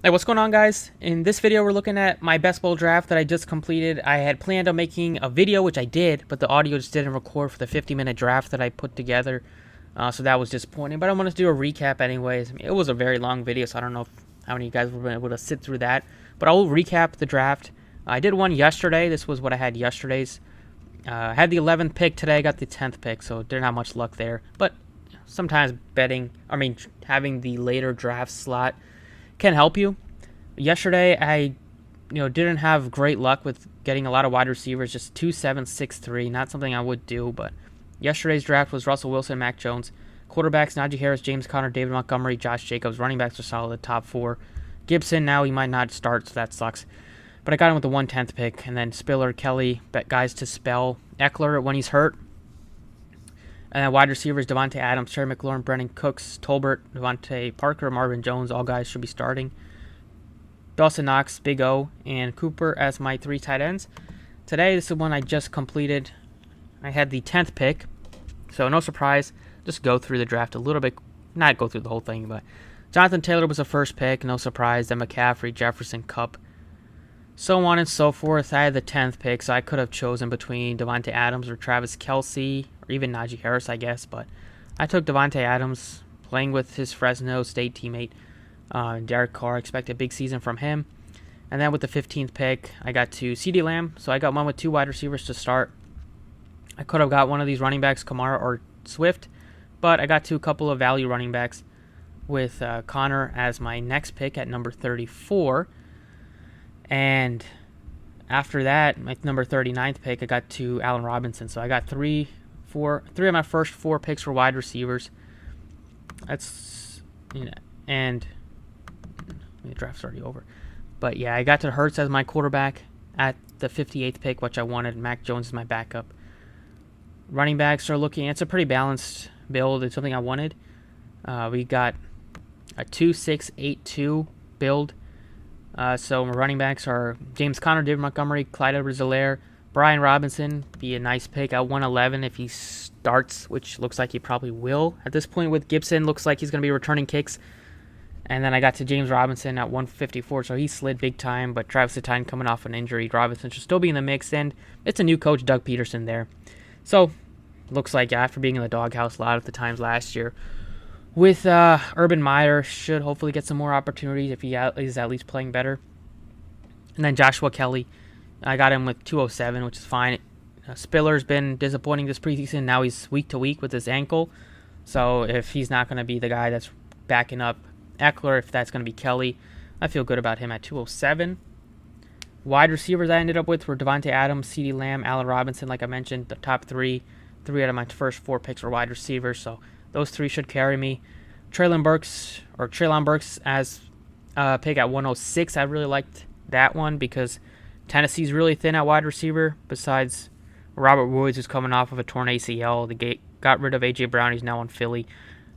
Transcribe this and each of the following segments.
Hey, what's going on, guys? In this video, we're looking at my best ball draft that I just completed. I had planned on making a video, which I did, but the audio just didn't record for the 50-minute draft that I put together, so that was disappointing. But I wanted to do a recap anyways. I mean, it was a very long video, so I don't know how many of you guys were able to sit through that. But I'll recap the draft. I did one yesterday. This was what I had yesterday's. I had the 11th pick today. I got the 10th pick, so didn't have much luck there. But sometimes having the later draft slot can help you. Yesterday, I didn't have great luck with getting a lot of wide receivers, just 2, 7, 6, 3. Not something I would do, but yesterday's draft was Russell Wilson, Mac Jones. Quarterbacks, Najee Harris, James Conner, David Montgomery, Josh Jacobs. Running backs are solid, the top 4. Gibson, now he might not start, so that sucks. But I got him with the 110th pick, and then Spiller, Kelly, guys to spell. Eckler when he's hurt. And then wide receivers, Devontae Adams, Terry McLaurin, Brennan Cooks, Tolbert, Devontae Parker, Marvin Jones. All guys should be starting. Dawson Knox, Big O, and Cooper as my 3 tight ends. Today, this is one I just completed. I had the 10th pick, so no surprise. Just go through the draft a little bit. Not go through the whole thing, but Jonathan Taylor was the first pick, no surprise. Then McCaffrey, Jefferson, Kupp, so on and so forth. I had the 10th pick, so I could have chosen between Devontae Adams or Travis Kelce, or even Najee Harris, I guess. But I took Devontae Adams, playing with his Fresno State teammate, Derek Carr. Expect a big season from him. And then with the 15th pick, I got to CeeDee Lamb. So I got one with 2 wide receivers to start. I could have got one of these running backs, Kamara or Swift, but I got to a couple of value running backs with Connor as my next pick at number 34. And after that, my number 39th pick, I got to Allen Robinson. So I got three of my first 4 picks were wide receivers. And the draft's already over. But yeah, I got to Hurts as my quarterback at the 58th pick, which I wanted. Mac Jones is my backup. Running backs are looking, it's a pretty balanced build. It's something I wanted. We got a 2-6-8-2 build. So my running backs are James Conner, David Montgomery, Clyde Edwards-Helaire, Brian Robinson. Be a nice pick at 111 if he starts, which looks like he probably will. At this point with Gibson, looks like he's going to be returning kicks. And then I got to James Robinson at 154, so he slid big time. But Travis Etienne coming off an injury. Robinson should still be in the mix, and it's a new coach, Doug Peterson, there. So, looks like after being in the doghouse a lot of the times last year, with Urban Meyer, should hopefully get some more opportunities if he is at least playing better. And then Joshua Kelly, I got him with 207, which is fine. Spiller's been disappointing this preseason. Now he's week to week with his ankle. So, if he's not going to be the guy that's backing up Eckler, if that's going to be Kelly, I feel good about him at 207. Wide receivers I ended up with were Devontae Adams, CeeDee Lamb, Allen Robinson, like I mentioned, the top 3. 3 out of my first 4 picks were wide receivers, so those 3 should carry me. Treylon Burks as pick at 106. I really liked that one because Tennessee's really thin at wide receiver, besides Robert Woods, who's coming off of a torn ACL. They got rid of A.J. Brown. He's now on Philly.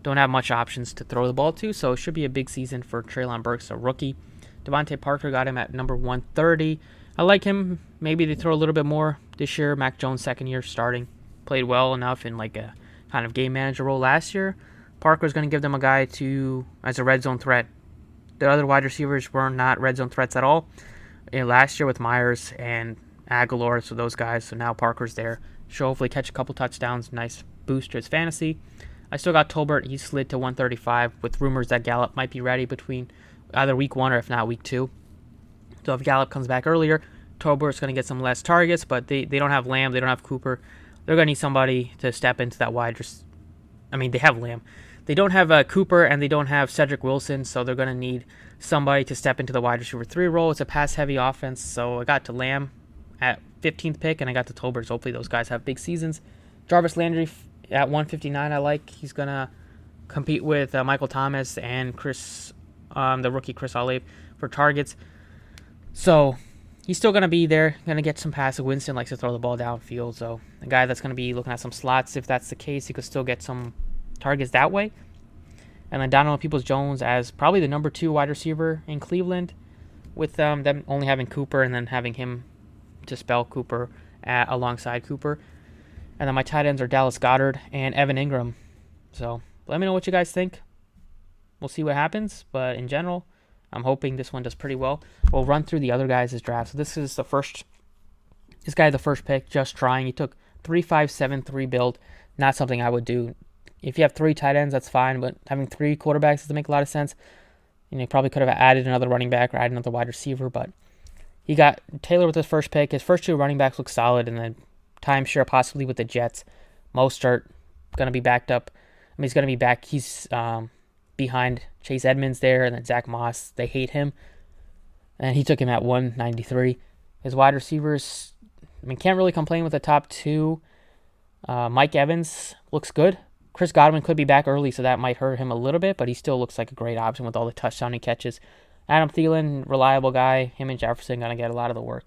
Don't have much options to throw the ball to, so it should be a big season for Treylon Burks, a rookie. Devontae Parker got him at number 130. I like him. Maybe they throw a little bit more this year. Mac Jones, second year starting. Played well enough in like a kind of game manager role last year. Parker's going to give them a guy as a red zone threat. The other wide receivers were not red zone threats at all last year with Myers and Aguilar, so those guys. So now Parker's there. Should hopefully catch a couple touchdowns. Nice boost to his fantasy. I still got Tolbert. He slid to 135 with rumors that Gallup might be ready between either week 1 or if not week 2. So if Gallup comes back earlier, Tolbert's going to get some less targets, but they don't have Lamb. They don't have Cooper. They're going to need somebody to step into that wide. They have Lamb. They don't have Cooper, and they don't have Cedric Wilson, so they're going to need somebody to step into the wide receiver 3 role. It's a pass-heavy offense, so I got to Lamb at 15th pick, and I got to Tolbert. So hopefully those guys have big seasons. Jarvis Landry at 159, I like. He's going to compete with Michael Thomas and the rookie Chris Olave for targets. So he's still going to be there, going to get some passes. Winston likes to throw the ball downfield, so a guy that's going to be looking at some slots, if that's the case, he could still get some targets that way. And then Donald Peoples-Jones as probably the number 2 wide receiver in Cleveland, with them only having Cooper and then having him to spell Cooper alongside Cooper. And then my tight ends are Dallas Goedert and Evan Ingram. So let me know what you guys think. We'll see what happens, but in general, I'm hoping this one does pretty well. We'll run through the other guys' drafts. So this is the first. This guy, the first pick, just trying. He took 3-5-7-3 build. Not something I would do. If you have 3 tight ends, that's fine. But having 3 quarterbacks doesn't make a lot of sense. You probably could have added another running back or added another wide receiver. But he got Taylor with his first pick. His first 2 running backs look solid, and then timeshare possibly with the Jets. Mostert going to be backed up. I mean, he's going to be back. He's behind Chase Edmonds there, and then Zach Moss. They hate him, and he took him at 193. His wide receivers, I mean, can't really complain with the top 2. Mike Evans looks good. Chris Godwin could be back early, so that might hurt him a little bit, but he still looks like a great option with all the touchdown he catches. Adam Thielen, reliable guy. Him and Jefferson going to get a lot of the work.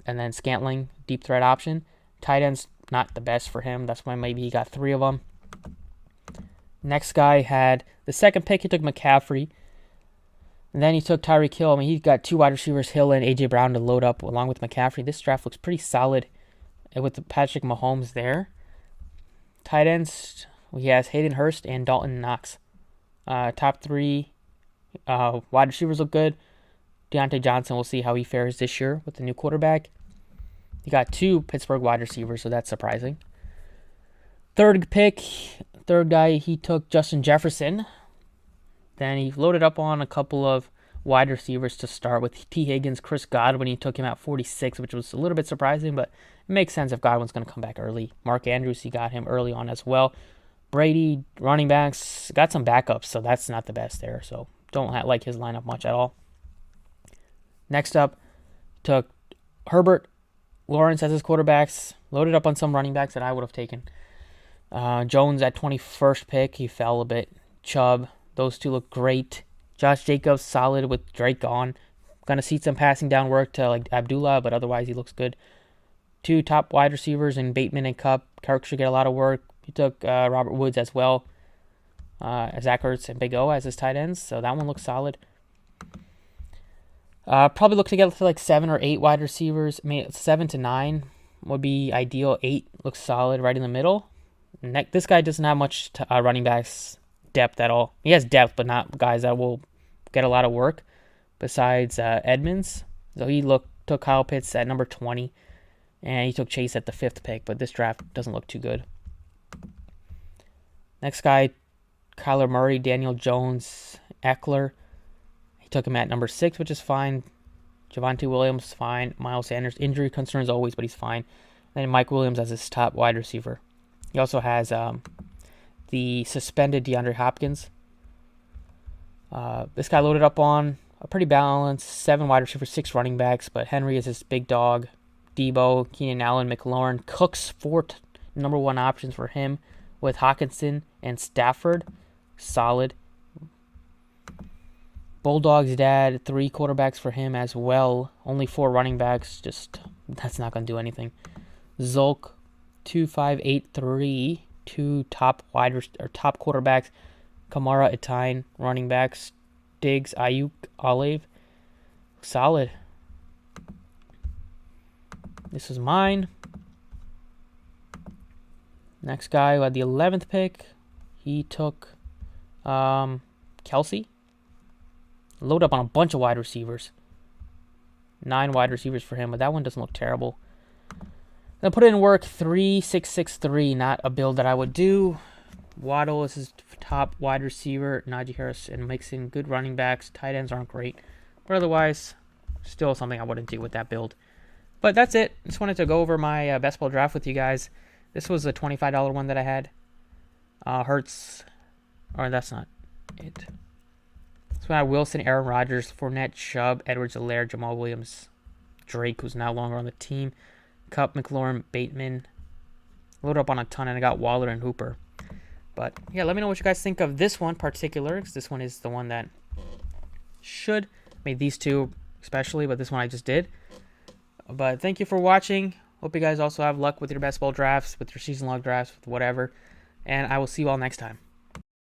And then Scantling, deep threat option. Tight ends, not the best for him. That's why maybe he got 3 of them. Next guy had the second pick. He took McCaffrey. And then he took Tyreek Hill. I mean, he got 2 wide receivers, Hill and A.J. Brown, to load up along with McCaffrey. This draft looks pretty solid with Patrick Mahomes there. Tight ends, he has Hayden Hurst and Dalton Knox. Top 3 wide receivers look good. Deontay Johnson, we'll see how he fares this year with the new quarterback. He got 2 Pittsburgh wide receivers, so that's surprising. Third guy, he took Justin Jefferson. Then he loaded up on a couple of wide receivers to start with. T. Higgins, Chris Godwin, he took him at 46, which was a little bit surprising, but it makes sense if Godwin's going to come back early. Mark Andrews, he got him early on as well. Brady, running backs, got some backups, so that's not the best there. So don't like his lineup much at all. Next up, took Herbert, Lawrence as his quarterbacks. Loaded up on some running backs that I would have taken. Jones at 21st pick, he fell a bit. Chubb, those 2 look great. Josh Jacobs, solid with Drake gone. Going to see some passing down work to like Abdullah, but otherwise he looks good. 2 top wide receivers in Bateman and Kupp. Kirk should get a lot of work. He took Robert Woods as well. Zach Ertz and Big O as his tight ends, so that one looks solid. Probably look to get to like 7 or 8 wide receivers. I mean, 7 to 9 would be ideal. 8 looks solid right in the middle. This guy doesn't have much running backs depth at all. He has depth, but not guys that will get a lot of work besides Edmonds. So he took Kyle Pitts at number 20, and he took Chase at the 5th pick, but this draft doesn't look too good. Next guy, Kyler Murray, Daniel Jones, Eckler. He took him at number 6, which is fine. Javonte Williams, fine. Miles Sanders, injury concerns always, but he's fine. And then Mike Williams as his top wide receiver. He also has the suspended DeAndre Hopkins. This guy loaded up on a pretty balanced 7 wide receivers, 6 running backs, but Henry is his big dog. Debo, Keenan Allen, McLaurin. Cooks 4 number 1 options for him with Hawkinson and Stafford. Solid. Bulldog's dad, 3 quarterbacks for him as well. Only 4 running backs. Just, that's not going to do anything. Zulk, 2-5-8-3. 2 top quarterbacks. Kamara, Etine, running backs. Diggs, Ayuk, Olive. Solid. This is mine. Next guy who had the 11th pick, he took Kelsey. Load up on a bunch of wide receivers. 9 wide receivers for him, but that one doesn't look terrible. Then put in work 3-6-6-3, not a build that I would do. Waddle is his top wide receiver. Najee Harris and Mixon, good running backs. Tight ends aren't great, but otherwise, still something I wouldn't do with that build. But that's it. Just wanted to go over my best ball draft with you guys. This was a $25 one that I had. Hurts, or that's not it. So I had Wilson, Aaron Rodgers, Fournette, Chubb, Edwards-Helaire, Jamal Williams, Drake, who's no longer on the team, Kupp, McLaurin, Bateman. Loaded up on a ton, and I got Waller and Hooper. But yeah, let me know what you guys think of this one particular, because this one is the one that should made these 2 especially, but this one I just did. But thank you for watching. Hope you guys also have luck with your best ball drafts, with your season long drafts, with whatever. And I will see you all next time.